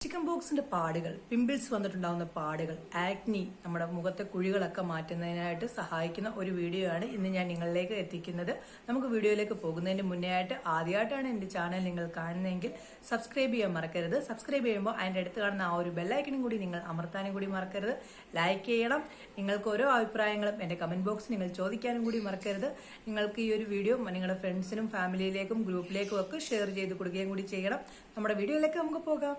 Chicken ബോക്സിന്റെ പാടുകൾ, pimples വന്നിട്ടുണ്ടാകുന്ന പാടുകൾ, ആക്നി, നമ്മുടെ മുഖത്തെ കുഴികളൊക്കെ മാറ്റുന്നതിനായിട്ട് സഹായിക്കുന്ന ഒരു വീഡിയോ ആണ് ഇന്ന് ഞാൻ നിങ്ങളിലേക്ക് എത്തിക്കുന്നത്. നമുക്ക് വീഡിയോയിലേക്ക് പോകുന്നതിന് മുന്നേ ആയിട്ട് ആദ്യമായിട്ടാണ് എന്റെ ചാനൽ നിങ്ങൾ കാണുന്നതെങ്കിൽ സബ്സ്ക്രൈബ് ചെയ്യാൻ മറക്കരുത്. സബ്സ്ക്രൈബ് ചെയ്യുമ്പോൾ അതിന്റെ അടുത്ത് കാണുന്ന ആ ഒരു ബെല്ലൈക്കനും കൂടി നിങ്ങൾ അമർത്താനും കൂടി മറക്കരുത്. ലൈക്ക് ചെയ്യണം. നിങ്ങൾക്ക് ഓരോ അഭിപ്രായങ്ങളും എന്റെ കമന്റ് ബോക്സിൽ നിങ്ങൾ ചോദിക്കാനും കൂടി മറക്കരുത്. നിങ്ങൾക്ക് ഈ ഒരു വീഡിയോ നിങ്ങളുടെ ഫ്രണ്ട്സിനും ഫാമിലിയിലേക്കും ഗ്രൂപ്പിലേക്കും ഒക്കെ ഷെയർ ചെയ്ത് കൊടുക്കുകയും കൂടി ചെയ്യണം. നമ്മുടെ വീഡിയോയിലേക്ക് നമുക്ക് പോകാം.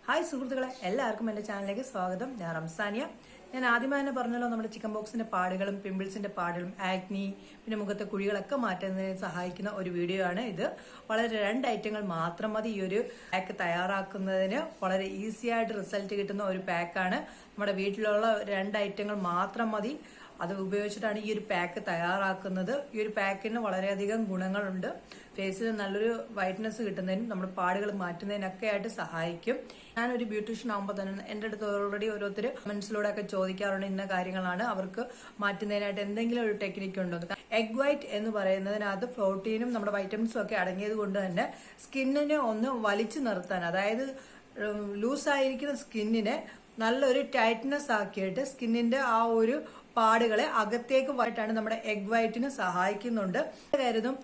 ഹായ് സുഹൃത്തുക്കളെ, എല്ലാവർക്കും എൻ്റെ ചാനലിലേക്ക് സ്വാഗതം. ഞാൻ റംസാനിയ. ഞാൻ ആദ്യമായി തന്നെ പറഞ്ഞല്ലോ, നമ്മുടെ ചിക്കൻ ബോക്സിന്റെ പാടുകളും പിമ്പിൾസിന്റെ പാടുകളും ആക്നി പിന്നെ മുഖത്തെ കുഴികളൊക്കെ മാറ്റുന്നതിന് സഹായിക്കുന്ന ഒരു വീഡിയോ ആണ് ഇത്. വളരെ 2 ഐറ്റങ്ങൾ മാത്രം മതി ഈ ഒരു പാക്ക് തയ്യാറാക്കുന്നതിന്. വളരെ ഈസി ആയിട്ട് റിസൾട്ട് കിട്ടുന്ന ഒരു പാക്കാണ്. നമ്മുടെ വീട്ടിലുള്ള 2 ഐറ്റങ്ങൾ മാത്രം മതി. അത് ഉപയോഗിച്ചിട്ടാണ് ഈ ഒരു പാക്ക് തയ്യാറാക്കുന്നത്. ഈ ഒരു പാക്കിന് വളരെയധികം ഗുണങ്ങളുണ്ട്. ഫേസിൽ നല്ലൊരു വൈറ്റ്നസ് കിട്ടുന്നതിനും നമ്മുടെ പാടുകൾ മാറ്റുന്നതിനൊക്കെ ആയിട്ട് സഹായിക്കും. ഞാനൊരു ബ്യൂട്ടീഷ്യൻ ആകുമ്പോൾ തന്നെ എൻ്റെ അടുത്ത് ഓൾറെഡി ഓരോരുത്തർ കമന്റ്സിലൂടെ ഒക്കെ ചോദിക്കാറുണ്ട്, ഇന്ന കാര്യങ്ങളാണ് അവർക്ക് മാറ്റുന്നതിനായിട്ട് എന്തെങ്കിലും ഒരു ടെക്നിക്ക് ഉണ്ടോ. എഗ് വൈറ്റ് എന്ന് പറയുന്നതിനകത്ത് പ്രോട്ടീനും നമ്മുടെ വൈറ്റമിൻസും ഒക്കെ അടങ്ങിയത് കൊണ്ട് തന്നെ സ്കിന്നിനെ ഒന്ന് വലിച്ചു നിർത്താൻ, അതായത് ലൂസായിരിക്കുന്ന സ്കിന്നിനെ നല്ലൊരു ടൈറ്റ്നെസ് ആക്കിയിട്ട് സ്കിന്നിന്റെ ആ ഒരു പാടുകളെ അകത്തേക്ക് പോയിട്ടാണ് നമ്മുടെ എഗ് വൈറ്റിന് സഹായിക്കുന്നുണ്ട്. കരുതും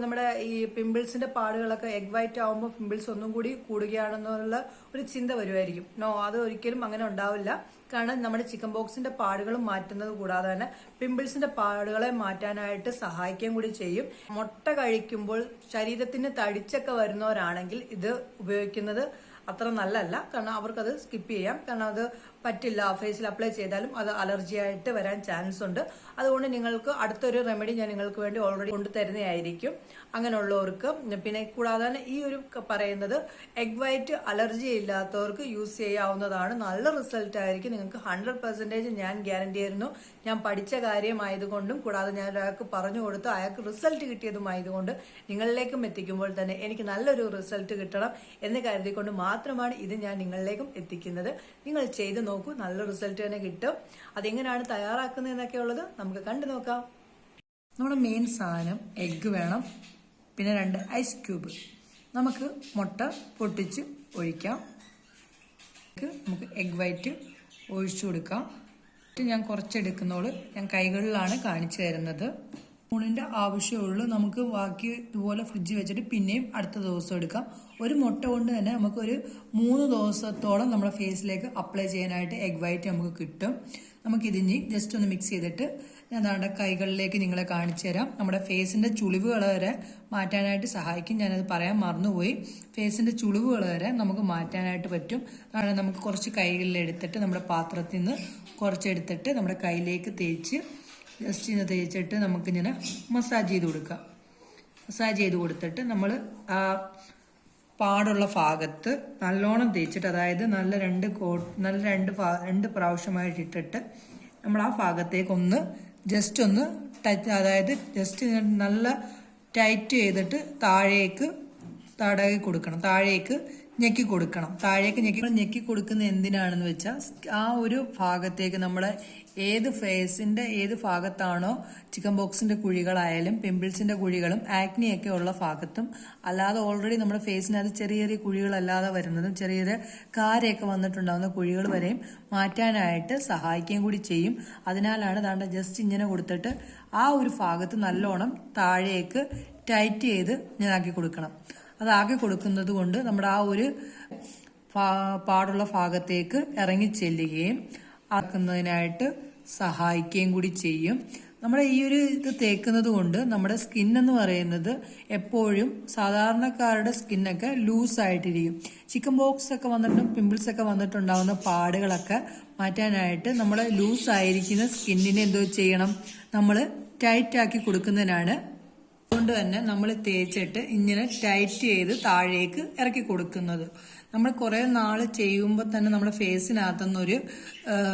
നമ്മുടെ ഈ പിമ്പിൾസിന്റെ പാടുകളൊക്കെ എഗ് വൈറ്റ് ആവുമ്പോൾ പിമ്പിൾസ് ഒന്നും കൂടി കൂടുകയാണെന്നുള്ള ഒരു ചിന്ത വരുമായിരിക്കും. നോ, അത് ഒരിക്കലും അങ്ങനെ ഉണ്ടാവില്ല. കാരണം നമ്മുടെ ചിക്കൻ ബോക്സിന്റെ പാടുകളും മാറ്റുന്നത് കൂടാതെ തന്നെ പിമ്പിൾസിന്റെ പാടുകളെ മാറ്റാനായിട്ട് സഹായിക്കുകയും കൂടി ചെയ്യും. മുട്ട കഴിക്കുമ്പോൾ ശരീരത്തിന് തടിച്ചൊക്കെ വരുന്നവരാണെങ്കിൽ ഇത് ഉപയോഗിക്കുന്നത് അത്ര നല്ലതല്ല. കാരണം അവർക്കത് സ്കിപ്പ് ചെയ്യാം. കാരണം അത് പറ്റില്ല, ഫേസിൽ അപ്ലൈ ചെയ്താലും അത് അലർജി ആയിട്ട് വരാൻ ചാൻസ് ഉണ്ട്. അതുകൊണ്ട് നിങ്ങൾക്ക് അടുത്തൊരു റെമഡി ഞാൻ നിങ്ങൾക്ക് വേണ്ടി ഓൾറെഡി കൊണ്ടുതരുന്നതായിരിക്കും അങ്ങനെയുള്ളവർക്ക്. പിന്നെ കൂടാതെ തന്നെ ഈ ഒരു പറയുന്നത് എഗ് വൈറ്റ് അലർജി ഇല്ലാത്തവർക്ക് യൂസ് ചെയ്യാവുന്നതാണ്. നല്ല റിസൾട്ട് ആയിരിക്കും നിങ്ങൾക്ക്. 100% ഞാൻ ഗ്യാരണ്ടി ആയിരുന്നു. ഞാൻ പഠിച്ച കാര്യമായതുകൊണ്ടും കൂടാതെ ഞാൻ ഒരാൾക്ക് പറഞ്ഞു കൊടുത്ത് അയാൾക്ക് റിസൾട്ട് കിട്ടിയതുമായതുകൊണ്ട് നിങ്ങളിലേക്കും എത്തിക്കുമ്പോൾ തന്നെ എനിക്ക് നല്ലൊരു റിസൾട്ട് കിട്ടണം എന്ന് കരുതിക്കൊണ്ട് മാത്രമാണ് ഇത് ഞാൻ നിങ്ങളിലേക്കും എത്തിക്കുന്നത്. നിങ്ങൾ ചെയ്ത് നോക്കൂ, നല്ല റിസൾട്ട് തന്നെ കിട്ടും. അതെങ്ങനെയാണ് തയ്യാറാക്കുന്നത് എന്നൊക്കെ ഉള്ളത് നമുക്ക് കണ്ടു നോക്കാം. നമ്മുടെ മെയിൻ സാധനം എഗ്ഗ് വേണം, പിന്നെ 2 ഐസ് ക്യൂബ്. നമുക്ക് മുട്ട പൊട്ടിച്ച് ഒഴിക്കാം. നമുക്ക് എഗ് വൈറ്റ് ഒഴിച്ചു കൊടുക്കാം. ഞാൻ കുറച്ചെടുക്കുന്നോളൂ, ഞാൻ കൈകളിലാണ് കാണിച്ചു തരുന്നത്. സ്പൂണിന്റെ ആവശ്യമുള്ളൂ. നമുക്ക് ബാക്കി ഇതുപോലെ ഫ്രിഡ്ജ് വെച്ചിട്ട് പിന്നെയും അടുത്ത ദിവസം എടുക്കാം. ഒരു മുട്ട കൊണ്ട് തന്നെ നമുക്ക് ഒരു 3 ദിവസത്തോളം നമ്മുടെ ഫേസിലേക്ക് അപ്ലൈ ചെയ്യാനായിട്ട് എഗ് വൈറ്റ് നമുക്ക് കിട്ടും. നമുക്കിതിഞ്ഞ് ജസ്റ്റ് ഒന്ന് മിക്സ് ചെയ്തിട്ട് ഞാൻ നമ്മുടെ കൈകളിലേക്ക് നിങ്ങളെ കാണിച്ചു തരാം. നമ്മുടെ ഫേസിന്റെ ചുളിവുകൾ വരെ മാറ്റാനായിട്ട് സഹായിക്കും. ഞാനത് പറയാൻ മറന്നുപോയി. ഫേസിന്റെ ചുളിവുകൾ വരെ നമുക്ക് മാറ്റാനായിട്ട് പറ്റും. നമുക്ക് കുറച്ച് കൈകളിലെടുത്തിട്ട് നമ്മുടെ പാത്രത്തിൽ നിന്ന് കുറച്ചെടുത്തിട്ട് നമ്മുടെ കൈയിലേക്ക് തേച്ച് ജസ്റ്റ് ഇന്ന് തേച്ചിട്ട് നമുക്കിങ്ങനെ മസാജ് ചെയ്ത് കൊടുക്കാം. മസാജ് ചെയ്ത് കൊടുത്തിട്ട് നമ്മൾ ആ പാടുള്ള ഭാഗത്ത് നല്ലോണം തേച്ചിട്ട്, അതായത് നല്ല 2 പ്രാവശ്യമായിട്ട് ഇട്ടിട്ട് നമ്മൾ ആ ഭാഗത്തേക്ക് ഒന്ന് ജസ്റ്റ് ഒന്ന് ടച്ച്, അതായത് ജസ്റ്റ് നല്ല ടൈറ്റ് ചെയ്തിട്ട് താഴേക്ക് തടവി കൊടുക്കണം. താഴേക്ക് ഞെക്കി കൊടുക്കണം. താഴേക്ക് ഞെക്കി കൊടുക്കുന്ന എന്തിനാണെന്ന് വെച്ചാൽ ആ ഒരു ഭാഗത്തേക്ക് നമ്മുടെ ഫേസിന്റെ ഏത് ഭാഗത്താണോ ചിക്കൻ ബോക്സിന്റെ കുഴികളായാലും പിമ്പിൾസിന്റെ കുഴികളും ആക്നിയൊക്കെ ഉള്ള ഭാഗത്തും അല്ലാതെ ഓൾറെഡി നമ്മുടെ ഫേസിനകത്ത് ചെറിയ ചെറിയ കുഴികളല്ലാതെ വരുന്നതും ചെറിയ ചെറിയ കാരയൊക്കെ വന്നിട്ടുണ്ടാകുന്ന കുഴികൾ വരെയും മാറ്റാനായിട്ട് സഹായിക്കുകയും കൂടി ചെയ്യും. അതിനാലാണ് ദാണ്ട ജസ്റ്റ് ഇങ്ങനെ കൊടുത്തിട്ട് ആ ഒരു ഭാഗത്ത് നല്ലോണം താഴേക്ക് ടൈറ്റ് ചെയ്ത് ഞാൻ ആക്കി കൊടുക്കണം. അതാക്കി കൊടുക്കുന്നത് കൊണ്ട് നമ്മുടെ ആ ഒരു പാടുള്ള ഭാഗത്തേക്ക് ഇറങ്ങി ചെല്ലുകയും ആക്കുന്നതിനായിട്ട് സഹായിക്കുകയും കൂടി ചെയ്യും. നമ്മുടെ ഈ ഒരു ഇത് തേക്കുന്നത് കൊണ്ട് നമ്മുടെ സ്കിൻ എന്ന് പറയുന്നത് എപ്പോഴും സാധാരണക്കാരുടെ സ്കിന്നൊക്കെ ലൂസായിട്ടിരിക്കും. ചിക്കൻ ബോക്സ് ഒക്കെ വന്നിട്ടും പിമ്പിൾസ് ഒക്കെ വന്നിട്ടുണ്ടാവുന്ന പാടുകളൊക്കെ മാറ്റാനായിട്ട് നമ്മുടെ ലൂസായിരിക്കുന്ന സ്കിന്നിനെ എന്തോ ചെയ്യണം, നമ്മൾ ടൈറ്റ് ആക്കി കൊടുക്കുന്നതിനാണ്. അതുകൊണ്ട് തന്നെ നമ്മൾ തേച്ചിട്ട് ഇങ്ങനെ ടൈറ്റ് ചെയ്ത് താഴേക്ക് ഇറക്കി കൊടുക്കുന്നത്. നമ്മൾ കുറെ നാൾ ചെയ്യുമ്പോൾ തന്നെ നമ്മുടെ ഫേസിനകത്തുനിന്നൊരു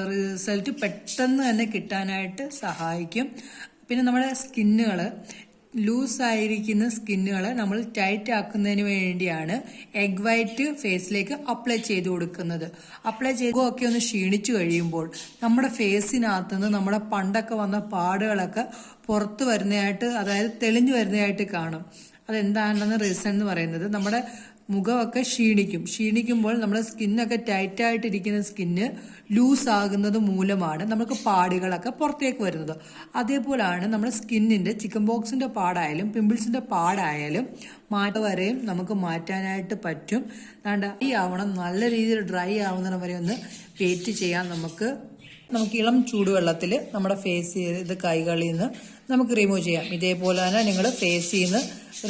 റിസൾട്ട് പെട്ടെന്ന് തന്നെ കിട്ടാനായിട്ട് സഹായിക്കും. പിന്നെ നമ്മുടെ സ്കിന്നുകൾ ലൂസായിരിക്കുന്ന സ്കിന്നുകളെ നമ്മൾ ടൈറ്റ് ആക്കുന്നതിന് വേണ്ടിയാണ് എഗ് വൈറ്റ് ഫേസിലേക്ക് അപ്ലൈ ചെയ്ത് കൊടുക്കുന്നത്. അപ്ലൈ ചെയ്തൊക്കെ ഒന്ന് ക്ഷീണിച്ചു കഴിയുമ്പോൾ നമ്മുടെ ഫേസിനകത്തുനിന്ന് നമ്മുടെ പണ്ടൊക്കെ വന്ന പാടുകളൊക്കെ പുറത്തു വരുന്നതായിട്ട്, അതായത് തെളിഞ്ഞു വരുന്നതായിട്ട് കാണും. അതെന്താണെന്ന് റീസൺ എന്ന് പറയുന്നത്, നമ്മുടെ മുഖമൊക്കെ ക്ഷീണിക്കുമ്പോൾ നമ്മുടെ സ്കിന്നൊക്കെ ടൈറ്റായിട്ടിരിക്കുന്ന സ്കിന്ന് ലൂസ് ആകുന്നത് മൂലമാണ് നമുക്ക് പാടുകളൊക്കെ പുറത്തേക്ക് വരുന്നത്. അതേപോലാണ് നമ്മുടെ സ്കിന്നിന്റെ ചിക്കൻ ബോക്സിന്റെ പാടായാലും പിമ്പിൾസിന്റെ പാടായാലും വരെയും നമുക്ക് മാറ്റാനായിട്ട് പറ്റും. ഡ്രൈ ആവണം, നല്ല രീതിയിൽ ഡ്രൈ ആവുന്ന വരെ ഒന്ന് വെയിറ്റ് ചെയ്യാം. നമുക്ക് ഇളം ചൂടുവെള്ളത്തിൽ നമ്മുടെ ഫേസ് ഇത് കൈകളിൽ നിന്ന് നമുക്ക് റിമൂവ് ചെയ്യാം. ഇതേപോലെ തന്നെ നിങ്ങൾ ഫേസിൽ നിന്ന്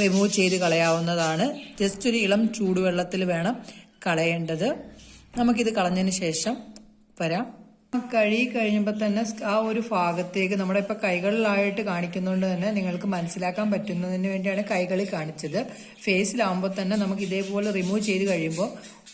റിമൂവ് ചെയ്ത് കളയാവുന്നതാണ്. ജസ്റ്റ് ഒരു ഇളം ചൂടുവെള്ളത്തിൽ വേണം കളയേണ്ടത്. നമുക്കിത് കളഞ്ഞതിന് ശേഷം വരാം. കഴുകി കഴിഞ്ഞപ്പോൾ തന്നെ ആ ഒരു ഭാഗത്തേക്ക് നമ്മുടെ ഇപ്പം കൈകളിലായിട്ട് കാണിക്കുന്നതുകൊണ്ട് തന്നെ നിങ്ങൾക്ക് മനസ്സിലാക്കാൻ പറ്റുന്നതിന് വേണ്ടിയാണ് കൈകളിൽ കാണിച്ചത്. ഫേസിലാവുമ്പോൾ തന്നെ നമുക്ക് ഇതേപോലെ റിമൂവ് ചെയ്ത് കഴിയുമ്പോൾ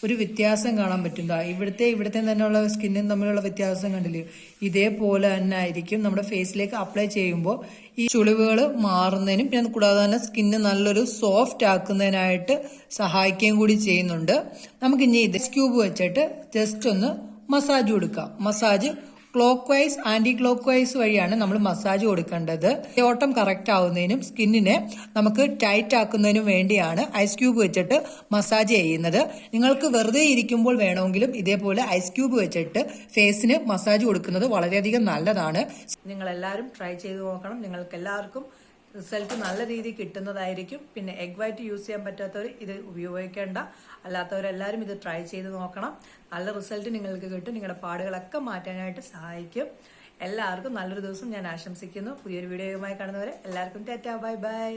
ഒരു വ്യത്യാസം കാണാൻ പറ്റും. ഇവിടുത്തെ തന്നെയുള്ള സ്കിന്നും തമ്മിലുള്ള വ്യത്യാസം കണ്ടില്ലേ? ഇതേപോലെ തന്നെ ആയിരിക്കും നമ്മുടെ ഫേസിലേക്ക് അപ്ലൈ ചെയ്യുമ്പോൾ ഈ ചുളിവുകൾ മാറുന്നതിനും പിന്നെ കൂടാതെ തന്നെ സ്കിന്ന് നല്ലൊരു സോഫ്റ്റ് ആക്കുന്നതിനായിട്ട് സഹായിക്കുകയും കൂടി ചെയ്യുന്നുണ്ട്. നമുക്കിനി ഇത് ക്യൂബ് വെച്ചിട്ട് ജസ്റ്റ് ഒന്ന് മസാജ് കൊടുക്കാം. Massage clockwise anticlockwise വഴിയാണ് നമ്മൾ മസാജ് കൊടുക്കേണ്ടത്. ഓട്ടം കറക്റ്റ് ആവുന്നതിനും സ്കിന്നിനെ നമുക്ക് ടൈറ്റ് ആക്കുന്നതിനും വേണ്ടിയാണ് ഐസ് ക്യൂബ് വെച്ചിട്ട് മസാജ് ചെയ്യുന്നത്. നിങ്ങൾക്ക് വെറുതെ ഇരിക്കുമ്പോൾ വേണമെങ്കിലും ഇതേപോലെ ഐസ് ക്യൂബ് വെച്ചിട്ട് ഫേസിന് മസാജ് കൊടുക്കുന്നത് വളരെയധികം നല്ലതാണ്. നിങ്ങൾ എല്ലാവരും ട്രൈ ചെയ്ത് നോക്കണം. നിങ്ങൾക്ക് എല്ലാവർക്കും റിസൾട്ട് നല്ല രീതിയിൽ കിട്ടുന്നതായിരിക്കും. പിന്നെ എഗ് വൈറ്റ് യൂസ് ചെയ്യാൻ പറ്റാത്തവർ ഇത് ഉപയോഗിക്കേണ്ട. അല്ലാത്തവരെല്ലാവരും ഇത് ട്രൈ ചെയ്ത് നോക്കണം. നല്ല റിസൾട്ട് നിങ്ങൾക്ക് കിട്ടും. നിങ്ങളുടെ പാടുകളൊക്കെ മാറ്റാനായിട്ട് സഹായിക്കും. എല്ലാവർക്കും നല്ലൊരു ദിവസം ഞാൻ ആശംസിക്കുന്നു. പുതിയൊരു വീഡിയോയുമായി കാണുന്നവരെ എല്ലാവർക്കും ടാറ്റാ, ബൈ ബൈ.